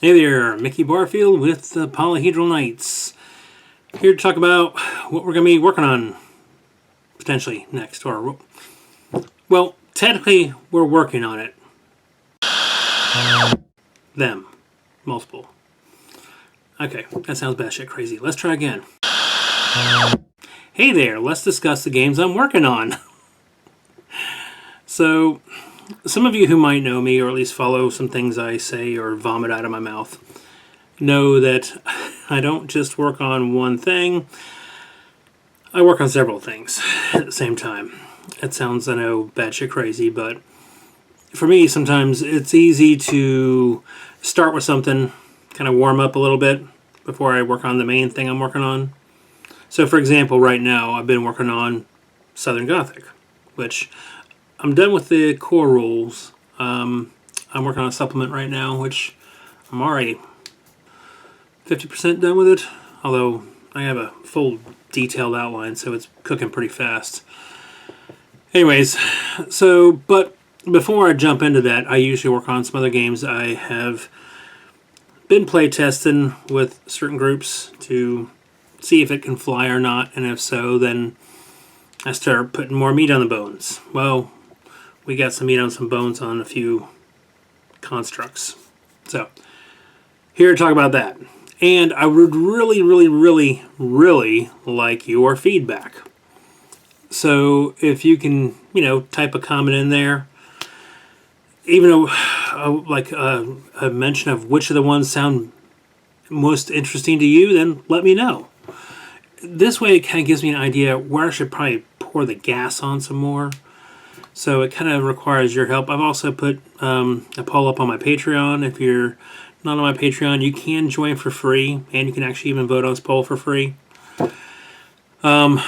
Hey there, Mickey Barfield with the Polyhedral Knights. Here to talk about what we're going to be working on potentially next. Well, technically, we're working on it. Them. Multiple. Okay, that sounds batshit crazy. Let's try again. Hey there, let's discuss the games I'm working on. So, some of you who might know me, or at least follow some things I say or vomit out of my mouth, know that I don't just work on one thing. I work on several things at the same time. It sounds, I know, batshit crazy, but for me, sometimes it's easy to start with something, kind of warm up a little bit before I work on the main thing I'm working on. So, for example, right now, I've been working on Southern Gothic, which I'm done with the core rules. I'm working on a supplement right now, which I'm already 50% done with it, although I have a full detailed outline, so it's cooking pretty fast. Anyways, but before I jump into that, I usually work on some other games I have been play testing with certain groups to see if it can fly or not, and if so, then I start putting more meat on the bones. Well, we got some meat on some bones on a few constructs. So, here to talk about that. And I would really, really, really, really like your feedback. So if you can, type a comment in there, even a mention of which of the ones sound most interesting to you, then let me know. This way it kind of gives me an idea where I should probably pour the gas on some more. So it kind of requires your help. I've also put a poll up on my Patreon. If you're not on my Patreon, you can join for free, and you can actually even vote on this poll for free. And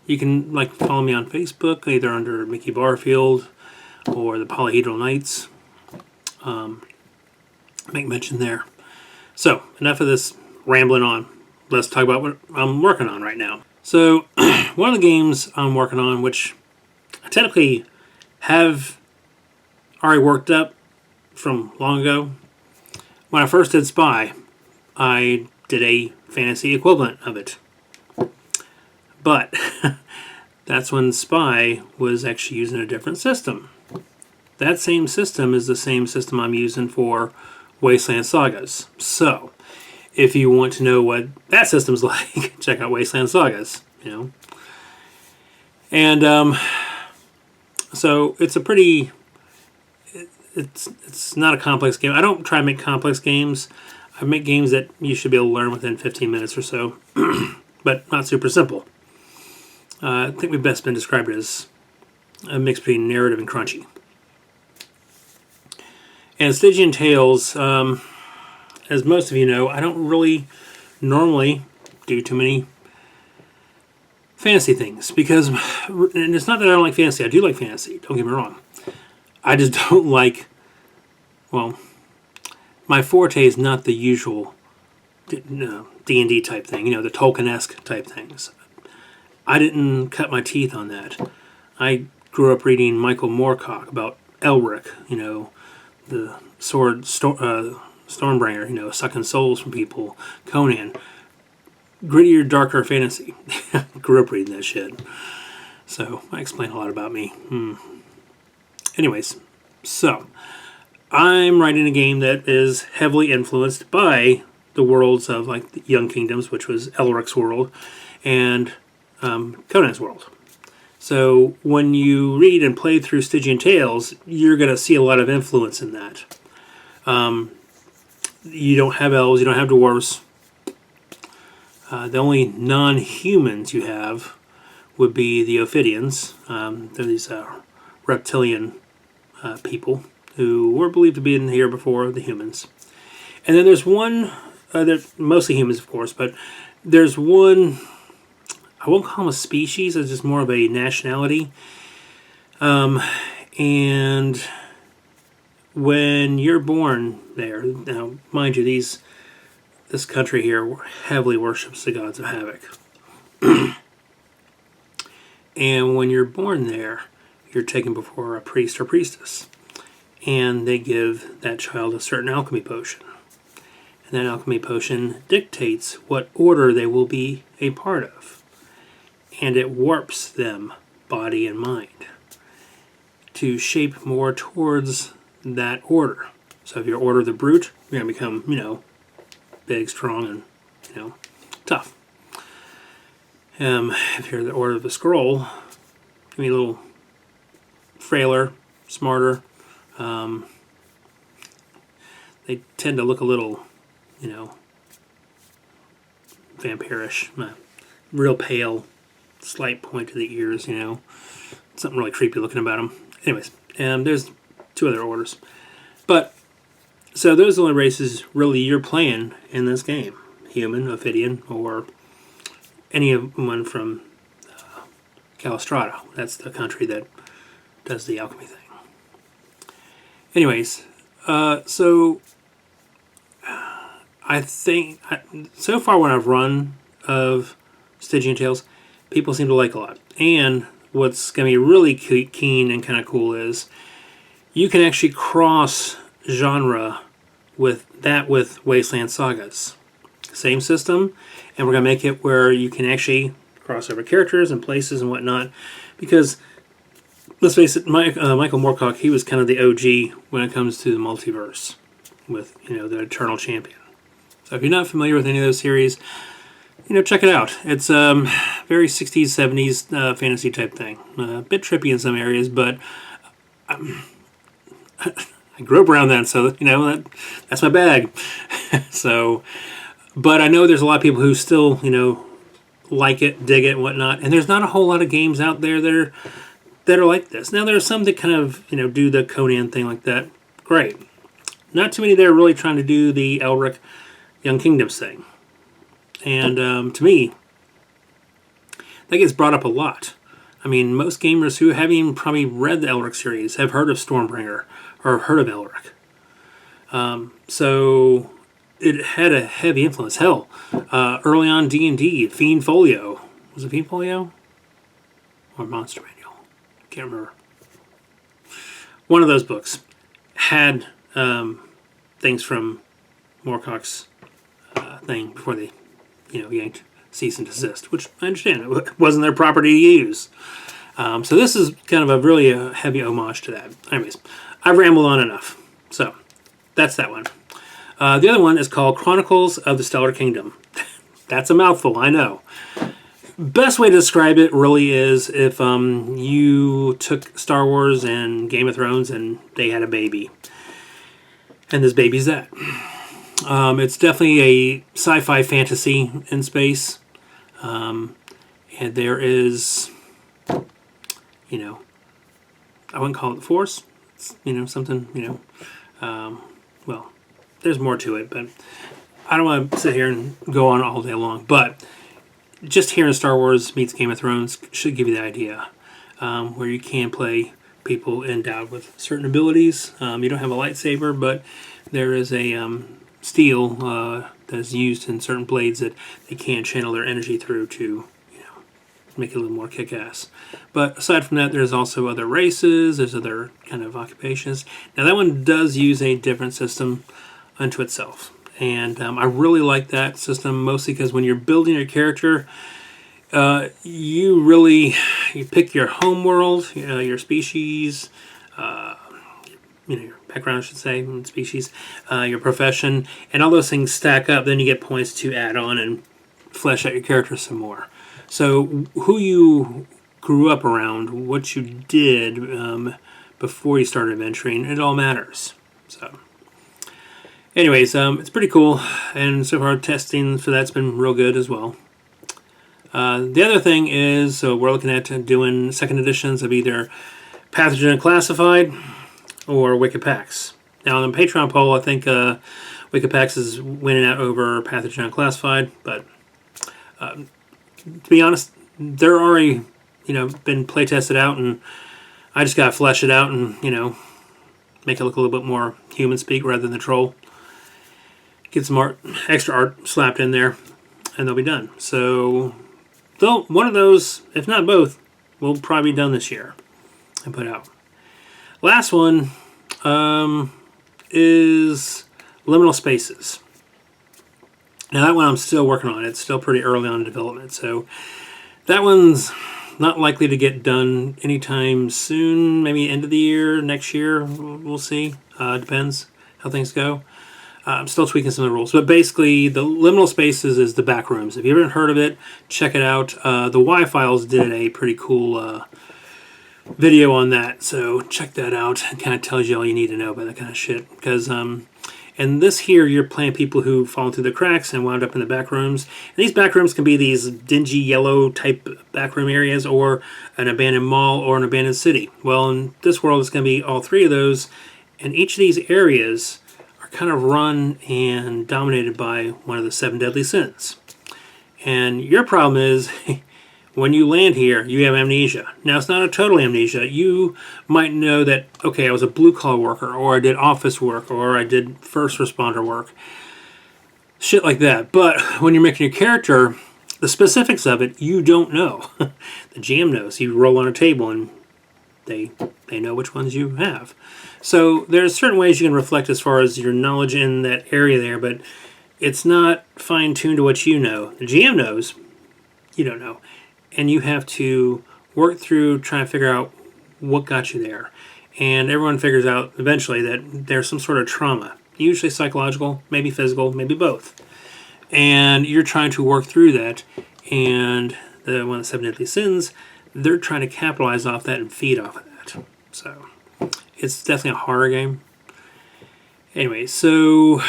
you can follow me on Facebook, either under Mickey Barfield or the Polyhedral Knights. Make mention there. So enough of this rambling on. Let's talk about what I'm working on right now. So one of the games I'm working on, which I technically have already worked up from long ago. When I first did Spy, I did a fantasy equivalent of it. But that's when Spy was actually using a different system. That same system is the same system I'm using for Wasteland Sagas. So, if you want to know what that system's like, check out Wasteland Sagas, And so it's a pretty... It's not a complex game. I don't try to make complex games. I make games that you should be able to learn within 15 minutes or so, but not super simple. I think we've best been described as a mix between narrative and crunchy. And Stygian Tales, as most of you know, I don't really normally do too many fantasy things, because, and it's not that I don't like fantasy. I do like fantasy, don't get me wrong. I just don't like, my forte is not the usual D&D type thing, the Tolkien-esque type things. I didn't cut my teeth on that. I grew up reading Michael Moorcock about Elric, the Stormbringer, sucking souls from people, Conan. Grittier, darker fantasy. Grew up reading that shit. So, I explain a lot about me. Anyways, so I'm writing a game that is heavily influenced by the worlds of the Young Kingdoms, which was Elric's world, and Conan's world. So when you read and play through Stygian Tales, you're going to see a lot of influence in that. You don't have elves, you don't have dwarves. The only non-humans you have would be the Ophidians. They're these reptilian people who were believed to be in here before the humans. And then there's one, they're mostly humans of course, but there's one, I won't call them a species, it's just more of a nationality. And when you're born there, now mind you, this country here heavily worships the gods of havoc. And when you're born there, you're taken before a priest or priestess. and they give that child a certain alchemy potion. And that alchemy potion dictates what order they will be a part of. And it warps them, body and mind, to shape more towards that order. So if you're Order of the Brute, you're going to become, big, strong, and, tough. If you're the Order of the Scroll, you're going to be a little frailer, smarter. They tend to look a little, vampirish. Real pale, slight point to the ears, Something really creepy looking about them. Anyways, there's 2 other orders. But, so those are the only races really you're playing in this game. Human, Ophidian, or anyone from Calistrata. That's the country that does the alchemy thing. Anyways, so I think, so far when I've run of Stygian Tales, people seem to like a lot. And what's going to be really keen and kind of cool is you can actually cross genre with Wasteland Sagas. Same system, and we're going to make it where you can actually cross over characters and places and whatnot, because let's face it, Michael Moorcock, he was kind of the OG when it comes to the multiverse with, the Eternal Champion. So if you're not familiar with any of those series, check it out. It's very 60s, 70s fantasy type thing. A bit trippy in some areas, but I grew up around that, so, that's my bag. So, but I know there's a lot of people who still, like it, dig it, and whatnot, and there's not a whole lot of games out there that are like this. Now, there are some that kind of, do the Conan thing like that. Great. Not too many that are really trying to do the Elric Young Kingdoms thing. And to me, that gets brought up a lot. I mean, most gamers who haven't even probably read the Elric series have heard of Stormbringer or heard of Elric. So it had a heavy influence. Hell, early on D&D, Fiend Folio. Was it Fiend Folio? Or Monster Manual? Can't remember. One of those books had things from Moorcock's thing before they, yanked cease and desist, which I understand. It wasn't their property to use. So this is kind of a really heavy homage to that. Anyways, I've rambled on enough. So that's that one. The other one is called Chronicles of the Stellar Kingdom. That's a mouthful, I know. Best way to describe it really is if you took Star Wars and Game of Thrones and they had a baby. And this baby's that. It's definitely a sci-fi fantasy in space. And there is, I wouldn't call it the Force. It's, something, well, there's more to it, but I don't want to sit here and go on all day long. But just hearing Star Wars meets Game of Thrones should give you the idea, where you can play people endowed with certain abilities. You don't have a lightsaber, but there is a steel that is used in certain blades that they can channel their energy through to, make it a little more kick-ass. But aside from that, there's also other races, there's other kind of occupations. Now that one does use a different system unto itself. And I really like that system, mostly because when you're building your character, you pick your home world, your species, your background, I should say, species, your profession, and all those things stack up. Then you get points to add on and flesh out your character some more. So who you grew up around, what you did before you started adventuring, it all matters. So, anyways, it's pretty cool, and so far testing for that's been real good as well. The other thing is, so we're looking at doing second editions of either Pathogen Classified or Wicked Pax. Now on the Patreon poll, I think Wicked Pax is winning out over Pathogen Classified, but to be honest, they're already, been play tested out, and I just gotta flesh it out and, make it look a little bit more human speak rather than the troll. Get some extra art slapped in there, and they'll be done. So, though one of those, if not both, will probably be done this year and put out. Last one, is Liminal Spaces. Now that one I'm still working on. It's still pretty early on in development, so that one's not likely to get done anytime soon. Maybe end of the year, next year, we'll see. Depends how things go. I'm still tweaking some of the rules, but basically the Liminal Spaces is the back rooms. If you haven't heard of it, check it out. The Y-Files did a pretty cool video on that, so check that out. It kind of tells you all you need to know about that kind of shit, because and this here, you're playing people who fall through the cracks and wound up in the back rooms. And these back rooms can be these dingy yellow type back room areas, or an abandoned mall, or an abandoned city. Well, in this world, it's going to be all three of those, and each of these areas are kind of run and dominated by one of the 7 deadly sins. And your problem is, when you land here, you have amnesia. Now, it's not a total amnesia. You might know that, okay, I was a blue-collar worker, or I did office work, or I did first responder work. Shit like that. But when you're making your character, the specifics of it, you don't know. The GM knows. You roll on a table, and they know which ones you have. So there's certain ways you can reflect as far as your knowledge in that area there, but it's not fine-tuned to what you know. The GM knows. You don't know. And you have to work through trying to figure out what got you there. And everyone figures out eventually that there's some sort of trauma, usually psychological, maybe physical, maybe both. And you're trying to work through that. And one of the 7 deadly sins, they're trying to capitalize off that and feed off of that. So it's definitely a horror game. Anyway, so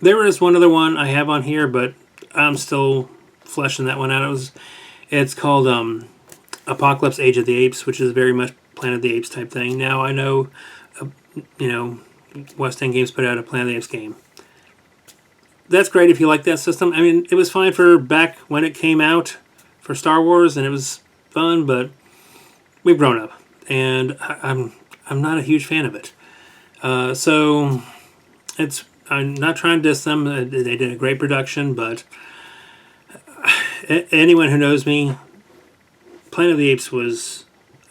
there is one other one I have on here, but I'm still fleshing that one out. It's called Apocalypse Age of the Apes, which is very much Planet of the Apes type thing. Now, I know, West End Games put out a Planet of the Apes game. That's great if you like that system. I mean, it was fine for back when it came out for Star Wars, and it was fun, but we've grown up, and I'm not a huge fan of it. So I'm not trying to diss them. They did a great production, but anyone who knows me, Planet of the Apes was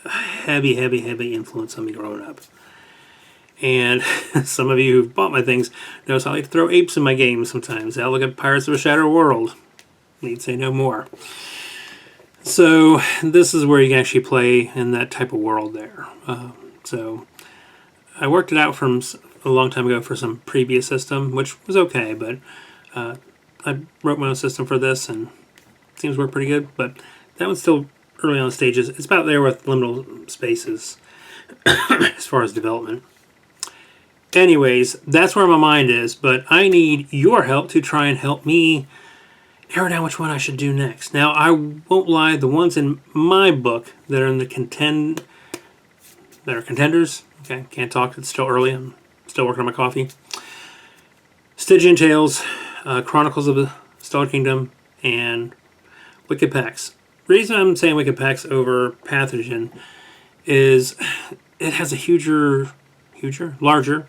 a heavy influence on me growing up. And some of you who've bought my things notice I like to throw apes in my games sometimes. I look at Pirates of a Shattered World. Need say no more. So this is where you can actually play in that type of world there. So I worked it out from a long time ago for some previous system, which was okay, but I wrote my own system for this, and seems to work pretty good, but that one's still early on the stages. It's about there with Liminal Spaces as far as development. Anyways, that's where my mind is, but I need your help to try and help me narrow down which one I should do next. Now, I won't lie, the ones in my book that are in the contenders, okay, can't talk, it's still early, I'm still working on my coffee. Stygian Tales, Chronicles of the Stellar Kingdom, and Wicked Pax. The reason I'm saying Wicked Pax over Pathogen is it has a larger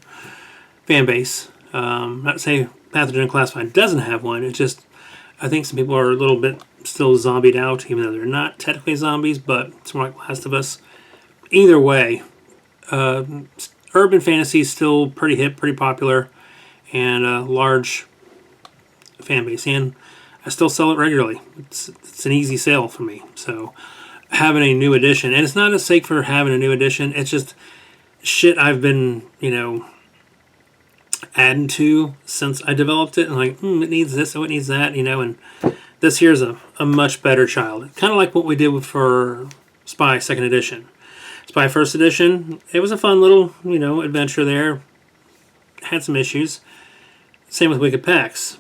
fan base. Not to say Pathogen Classified doesn't have one. It's just I think some people are a little bit still zombied out, even though they're not technically zombies, but it's more like Last of Us. Either way, urban fantasy is still pretty hip, pretty popular, and a large fan base. And I still sell it regularly. It's an easy sale for me. So having a new edition, and it's not a sake for having a new edition, it's just shit I've been, adding to since I developed it. And like, it needs this, oh, it needs that, and this here's a much better child. Kind of like what we did for Spy 2nd Edition. Spy 1st Edition, it was a fun little, adventure there. Had some issues. Same with Wicked Pax.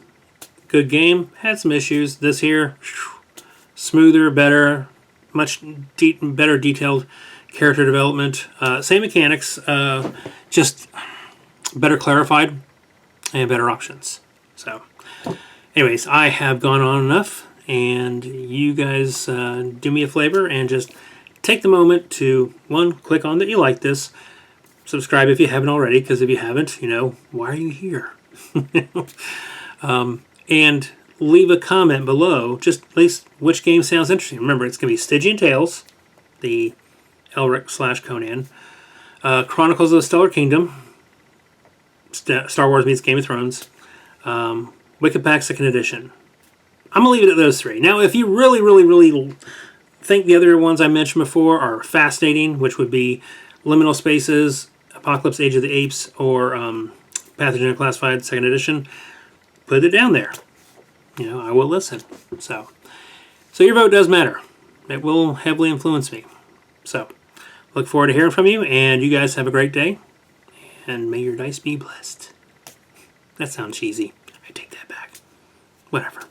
Good game, had some issues. This here, smoother, better, much better detailed character development. Same mechanics, just better clarified and better options. So, anyways, I have gone on enough, and you guys do me a favor and just take the moment to, one, click on that you like this, subscribe if you haven't already, because if you haven't, why are you here? And leave a comment below, just at least which game sounds interesting. Remember, it's going to be Stygian Tales, the Elric / Conan, Chronicles of the Stellar Kingdom, Star Wars meets Game of Thrones, Wicked Pack 2nd Edition. I'm going to leave it at those 3. Now, if you really, really, really think the other ones I mentioned before are fascinating, which would be Liminal Spaces, Apocalypse Age of the Apes, or Pathogenic Classified 2nd Edition, put it down there. I will listen. So your vote does matter. It will heavily influence me. So, look forward to hearing from you, and you guys have a great day, and may your dice be blessed. That sounds cheesy. I take that back. Whatever.